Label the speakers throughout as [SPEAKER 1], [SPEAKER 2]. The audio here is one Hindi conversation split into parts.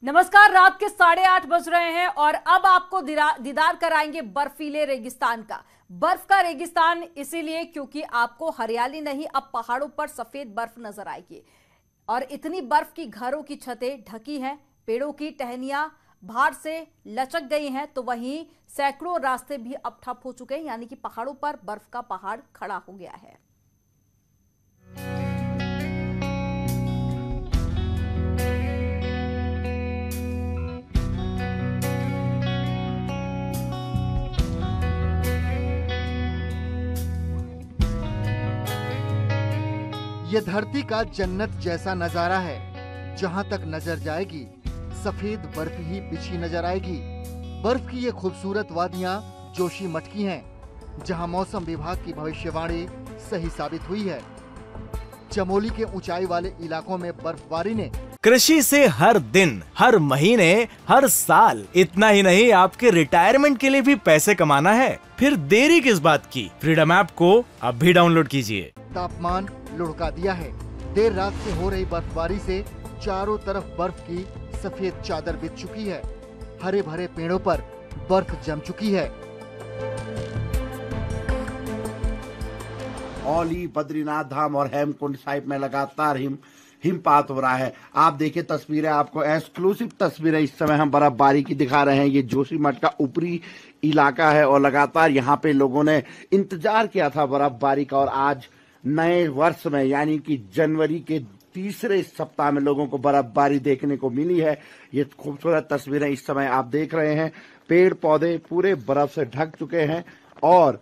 [SPEAKER 1] नमस्कार, रात के 8:30 बज रहे हैं और अब आपको दीदार कराएंगे बर्फीले रेगिस्तान का। बर्फ का रेगिस्तान इसीलिए क्योंकि आपको हरियाली नहीं, अब पहाड़ों पर सफेद बर्फ नजर आएगी और इतनी बर्फ की घरों की छतें ढकी हैं, पेड़ों की टहनियां भार से लचक गई हैं, तो वहीं सैकड़ों रास्ते भी अब ठप हो चुके हैं, यानी कि पहाड़ों पर बर्फ का पहाड़ खड़ा हो गया है।
[SPEAKER 2] ये धरती का जन्नत जैसा नजारा है। जहां तक नजर जाएगी सफेद बर्फ ही बिछी नजर आएगी। बर्फ की ये खूबसूरत वादियां जोशीमठ की हैं, जहां मौसम विभाग की भविष्यवाणी सही साबित हुई है। चमोली के ऊंचाई वाले इलाकों में बर्फबारी ने
[SPEAKER 3] कृषि से हर दिन, हर महीने, हर साल, इतना ही नहीं आपके रिटायरमेंट के लिए भी पैसे कमाना है, फिर देरी किस बात की। फ्रीडम ऐप को अब भी डाउनलोड कीजिए।
[SPEAKER 2] तापमान लुढ़का दिया है। देर रात से हो रही बर्फबारी से चारों तरफ बर्फ की सफेद चादर बिछ चुकी है। हरे भरे पेड़ों पर बर्फ जम चुकी है।
[SPEAKER 4] औली, बद्रीनाथ धाम और हेमकुंड साहिब में लगातार हिमपात हो रहा है। आप देखिए तस्वीरें, आपको एक्सक्लूसिव तस्वीरें इस समय हम बर्फबारी की दिखा रहे हैं। ये जोशीमठ का ऊपरी इलाका है और लगातार यहाँ पे लोगों ने इंतजार किया था बर्फबारी का। और आज नए वर्ष में यानी कि जनवरी के तीसरे सप्ताह में लोगों को बर्फबारी देखने को मिली है। ये खूबसूरत तस्वीरें इस समय आप देख रहे हैं। पेड़ पौधे पूरे बर्फ से ढक चुके हैं और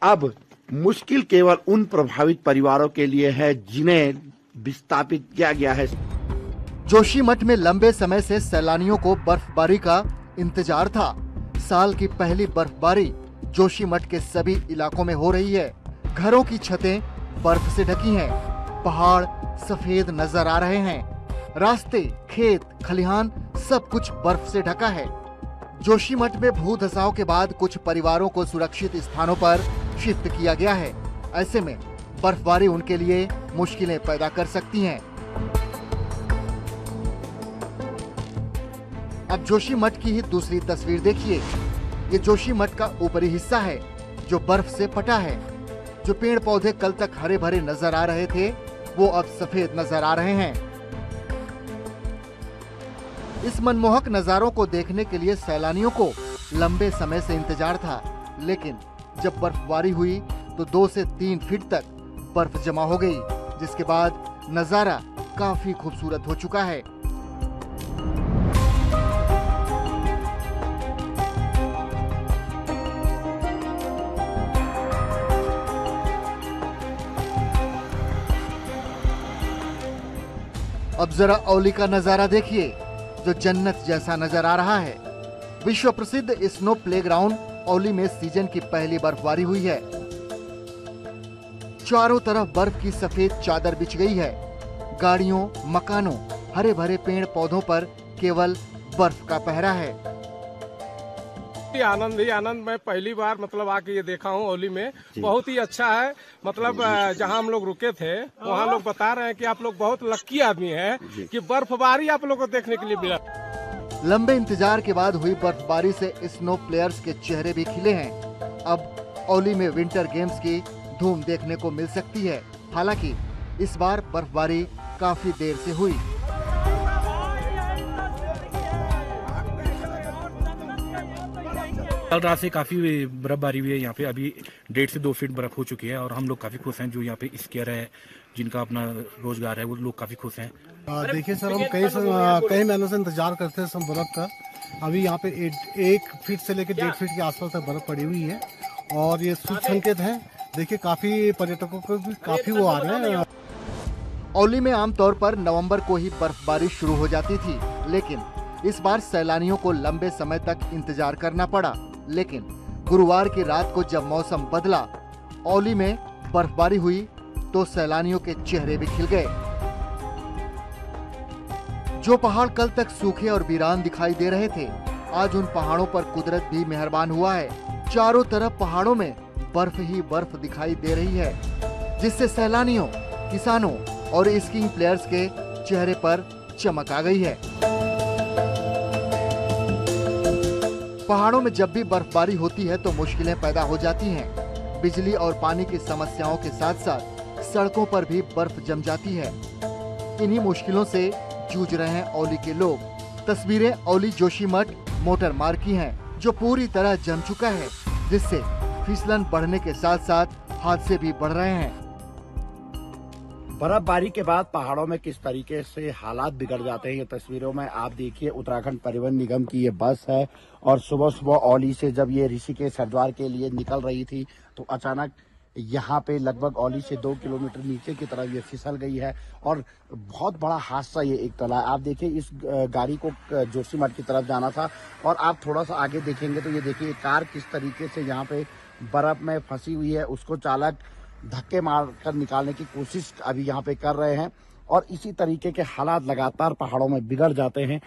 [SPEAKER 4] अब मुश्किल केवल उन प्रभावित परिवारों के लिए है जिन्हें विस्थापित किया गया है।
[SPEAKER 2] जोशीमठ में लंबे समय से सैलानियों को बर्फबारी का इंतजार था। साल की पहली बर्फबारी जोशीमठ के सभी इलाकों में हो रही है। घरों की छतें बर्फ से ढकी हैं, पहाड़ सफेद नजर आ रहे हैं, रास्ते, खेत, खलिहान सब कुछ बर्फ से ढका है। जोशीमठ में भूधसाव के बाद कुछ परिवारों को सुरक्षित स्थानों पर शिफ्ट किया गया है। ऐसे में बर्फबारी उनके लिए मुश्किलें पैदा कर सकती हैं। अब जोशीमठ की ही दूसरी तस्वीर देखिए। ये जोशीमठ का ऊपरी हिस्सा है जो बर्फ से पटा है। जो पेड़ पौधे कल तक हरे भरे नजर आ रहे थे वो अब सफेद नजर आ रहे हैं। इस मनमोहक नजारों को देखने के लिए सैलानियों को लंबे समय से इंतजार था, लेकिन जब बर्फबारी हुई तो 2 से 3 फीट तक बर्फ जमा हो गई, जिसके बाद नजारा काफी खूबसूरत हो चुका है। अब जरा औली का नजारा देखिए, जो जन्नत जैसा नजर आ रहा है। विश्व प्रसिद्ध स्नो प्लेग्राउंड औली में सीजन की पहली बर्फबारी हुई है। चारों तरफ बर्फ की सफेद चादर बिछ गई है। गाड़ियों, मकानों, हरे भरे पेड़ पौधों पर केवल बर्फ का पहरा है।
[SPEAKER 5] आनंद ही आनंद। मैं पहली बार मतलब आके ये देखा हूँ औली में, बहुत ही अच्छा है। मतलब जहाँ हम लोग रुके थे वहाँ लोग बता रहे हैं कि आप लोग बहुत लक्की आदमी हैं कि बर्फबारी आप लोग को देखने के लिए मिला।
[SPEAKER 2] लंबे इंतजार के बाद हुई बर्फबारी से स्नो प्लेयर्स के चेहरे भी खिले हैं। अब औली में विंटर गेम्स की धूम देखने को मिल सकती है। हालांकि इस बार बर्फबारी काफी देर से हुई।
[SPEAKER 6] कल रात से काफी बर्फबारी हुई है यहाँ पे। अभी 1.5 से 2 फीट बर्फ हो चुकी है और हम लोग काफी खुश हैं। जो यहाँ पे स्कीयर है, जिनका अपना रोजगार है, वो लोग काफी खुश हैं।
[SPEAKER 7] देखिए सर, हम कई महीनों से इंतजार करते हैं सब बर्फ का। अभी यहाँ पे 1 फीट से लेकर 1.5 फीट के आसपास तक बर्फ पड़ी हुई है और ये शुभ संकेत है। देखिए काफी पर्यटकों को भी काफी वो आ रहे हैं।
[SPEAKER 2] औली में आमतौर पर नवंबर को ही बर्फबारी शुरू हो जाती थी, लेकिन इस बार सैलानियों को लंबे समय तक इंतजार करना पड़ा। लेकिन गुरुवार की रात को जब मौसम बदला, औली में बर्फबारी हुई तो सैलानियों के चेहरे भी खिल गए। जो पहाड़ कल तक सूखे और वीरान दिखाई दे रहे थे, आज उन पहाड़ों पर कुदरत भी मेहरबान हुआ है। चारों तरफ पहाड़ों में बर्फ ही बर्फ दिखाई दे रही है, जिससे सैलानियों, किसानों और स्कीइंग प्लेयर्स के चेहरे पर चमक आ गई है। पहाड़ों में जब भी बर्फबारी होती है तो मुश्किलें पैदा हो जाती हैं। बिजली और पानी की समस्याओं के साथ साथ सड़कों पर भी बर्फ जम जाती है। इन्हीं मुश्किलों से जूझ रहे हैं औली के लोग। तस्वीरें औली जोशीमठ मोटर मार्ग की हैं, जो पूरी तरह जम चुका है, जिससे फिसलन बढ़ने के साथ साथ हादसे भी बढ़ रहे हैं।
[SPEAKER 4] बर्फबारी के बाद पहाड़ों में किस तरीके से हालात बिगड़ जाते हैं, ये तस्वीरों में आप देखिए। उत्तराखंड परिवहन निगम की ये बस है और सुबह सुबह औली से जब ये ऋषिकेश हरिद्वार के लिए निकल रही थी तो अचानक यहाँ पे लगभग औली से 2 किलोमीटर नीचे की तरफ ये फिसल गई है और बहुत बड़ा हादसा ये एक तला है। आप देखिए, इस गाड़ी को जोशीमठ की तरफ जाना था और आप थोड़ा सा आगे देखेंगे तो ये देखिए कार किस तरीके से यहाँ पे बर्फ में फंसी हुई है। उसको चालक धक्के मारकर निकालने की कोशिश अभी यहाँ पे कर रहे हैं और इसी तरीके के हालात लगातार पहाड़ों में बिगड़ जाते हैं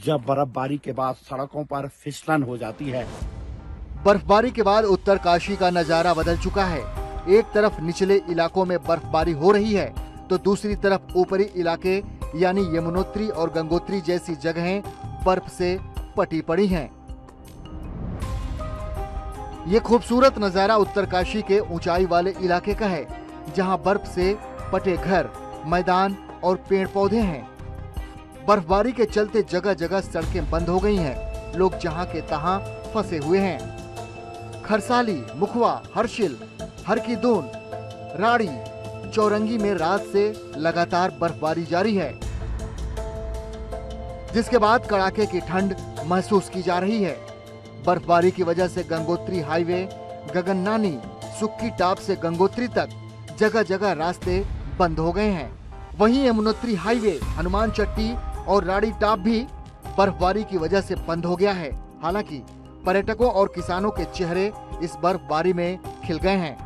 [SPEAKER 4] जब बर्फबारी के बाद सड़कों पर फिसलन हो जाती है।
[SPEAKER 2] बर्फबारी के बाद उत्तरकाशी का नजारा बदल चुका है। एक तरफ निचले इलाकों में बर्फबारी हो रही है तो दूसरी तरफ ऊपरी इलाके यानी यमुनोत्री और गंगोत्री जैसी जगहें बर्फ से पटी पड़ी हैं। ये खूबसूरत नजारा उत्तरकाशी के ऊंचाई वाले इलाके का है, जहां बर्फ से पटे घर, मैदान और पेड़ पौधे हैं। बर्फबारी के चलते जगह जगह सड़कें बंद हो गई हैं। लोग जहां के तहां फंसे हुए हैं। खरसाली, मुखवा, हर्षिल, हरकीदून, राड़ी, चौरंगी में रात से लगातार बर्फबारी जारी है, जिसके बाद कड़ाके की ठंड महसूस की जा रही है। बर्फबारी की वजह से गंगोत्री हाईवे, गगननानी, सुक्की टाप से गंगोत्री तक जगह जगह रास्ते बंद हो गए हैं। वहीं यमुनोत्री हाईवे, हनुमान चट्टी और राड़ी टाप भी बर्फबारी की वजह से बंद हो गया है। हालांकि पर्यटकों और किसानों के चेहरे इस बर्फबारी में खिल गए हैं।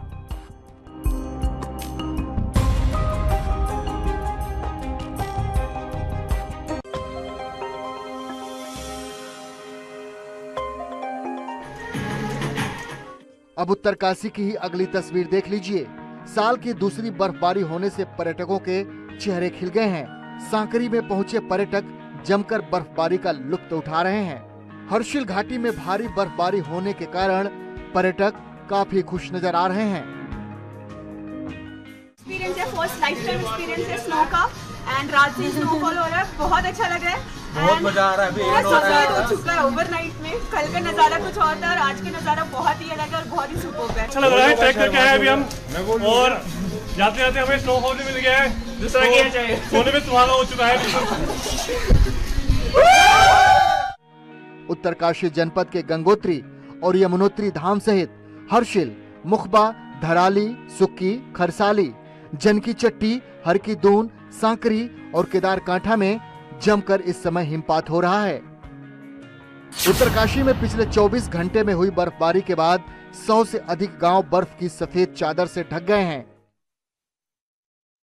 [SPEAKER 2] अब उत्तरकाशी की ही अगली तस्वीर देख लीजिए। साल की दूसरी बर्फबारी होने से पर्यटकों के चेहरे खिल गए हैं। सांकरी में पहुंचे पर्यटक जमकर बर्फबारी का लुत्फ उठा रहे हैं। हर्षिल घाटी में भारी बर्फबारी होने के कारण पर्यटक काफी खुश नजर आ रहे हैं।
[SPEAKER 8] एक्सपीरियंस है, फर्स्ट लाइफ टाइम एक्सपीरियंस है स्नो का एंड रात से स्नोफॉल हो रहा है, बहुत अच्छा लग रहा है। बहुत मजा आ रहा है, हो चुका है ओवरनाइट में। कल का नजारा कुछ और था और आज का नजारा बहुत ही अलग है और बहुत ही सुपर्ब है।
[SPEAKER 9] अच्छा लग रहा है, ट्रैक करके आए अभी हम और जाते जाते हमें स्नोफॉल भी मिल गया है, जिस तरह की चाहिए सोने में सुहागा हो चुका है।
[SPEAKER 2] उत्तरकाशी जनपद के गंगोत्री और यमुनोत्री धाम सहित हर्षिल, मुखबा, धराली, सुक्की, खरसाली, जनकी चट्टी, हरकीदून, सांकरी और केदारकांठा में जमकर इस समय हिमपात हो रहा है। उत्तरकाशी में पिछले 24 घंटे में हुई बर्फबारी के बाद 100 से अधिक गांव बर्फ की सफेद चादर से ढक गए हैं।